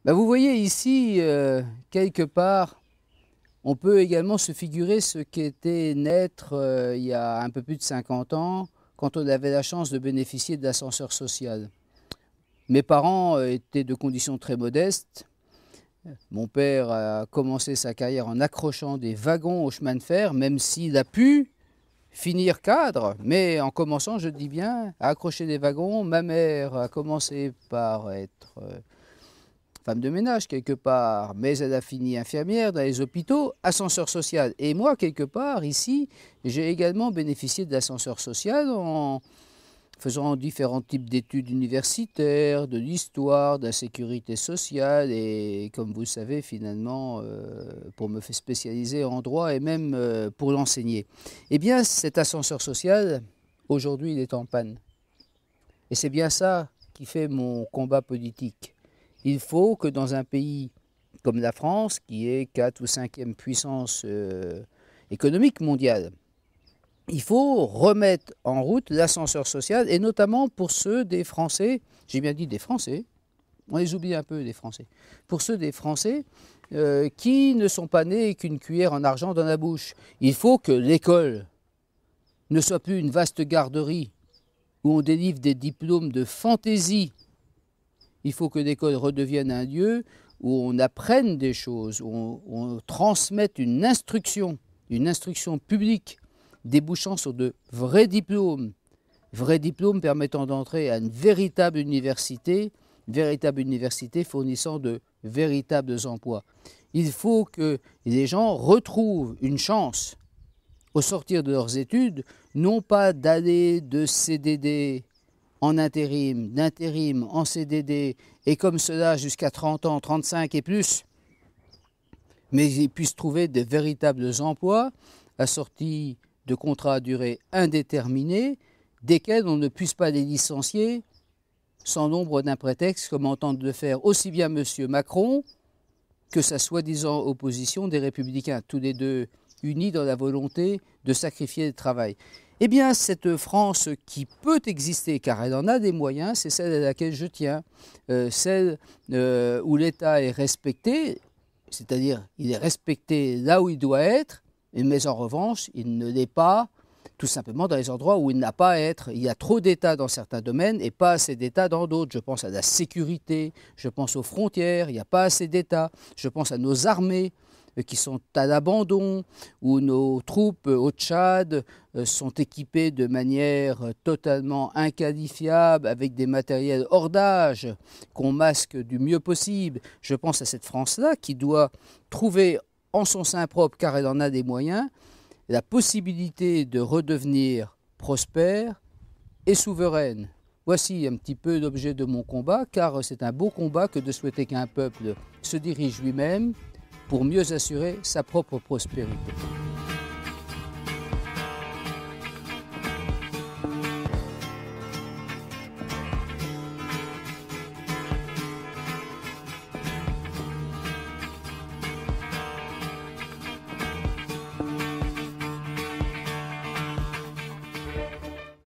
Vous voyez ici, quelque part, on peut également se figurer ce qu'était naître il y a un peu plus de 50 ans, quand on avait la chance de bénéficier de l'ascenseur social. Mes parents étaient de conditions très modestes. Mon père a commencé sa carrière en accrochant des wagons au chemin de fer, même s'il a pu finir cadre, mais en commençant, je dis bien, à accrocher des wagons. Ma mère a commencé par être femme de ménage quelque part, mais elle a fini infirmière dans les hôpitaux, ascenseur social. Et moi, quelque part, ici, j'ai également bénéficié de l'ascenseur social en faisant différents types d'études universitaires, de l'histoire, de la sécurité sociale, et comme vous le savez, finalement, pour me faire spécialiser en droit et même pour l'enseigner. Eh bien, cet ascenseur social, aujourd'hui, il est en panne. Et c'est bien ça qui fait mon combat politique. Il faut que dans un pays comme la France, qui est 4 ou 5e puissance économique mondiale, il faut remettre en route l'ascenseur social, et notamment pour ceux des Français, j'ai bien dit des Français, on les oublie un peu des Français, pour ceux des Français qui ne sont pas nés avec une cuillère en argent dans la bouche. Il faut que l'école ne soit plus une vaste garderie où on délivre des diplômes de fantaisie. Il faut que l'école redevienne un lieu où on apprenne des choses, où on transmette une instruction publique débouchant sur de vrais diplômes permettant d'entrer à une véritable université fournissant de véritables emplois. Il faut que les gens retrouvent une chance au sortir de leurs études, non pas d'aller de CDD en intérim, d'intérim en CDD, et comme cela jusqu'à 30 ans, 35 et plus, mais ils puissent trouver de véritables emplois assortis de contrats à durée indéterminée, desquels on ne puisse pas les licencier sans l'ombre d'un prétexte, comme entendent le faire aussi bien M. Macron que sa soi-disant opposition des Républicains, tous les deux unis dans la volonté de sacrifier le travail. Eh bien, cette France qui peut exister, car elle en a des moyens, c'est celle à laquelle je tiens, celle où l'État est respecté, c'est-à-dire il est respecté là où il doit être, mais en revanche, il ne l'est pas tout simplement dans les endroits où il n'a pas à être. Il y a trop d'États dans certains domaines et pas assez d'États dans d'autres. Je pense à la sécurité, je pense aux frontières, il n'y a pas assez d'États. Je pense à nos armées qui sont à l'abandon, où nos troupes au Tchad sont équipées de manière totalement inqualifiable, avec des matériels hors d'âge, qu'on masque du mieux possible. Je pense à cette France-là qui doit trouver en son sein propre, car elle en a des moyens, la possibilité de redevenir prospère et souveraine. Voici un petit peu l'objet de mon combat, car c'est un beau combat que de souhaiter qu'un peuple se dirige lui-même pour mieux assurer sa propre prospérité.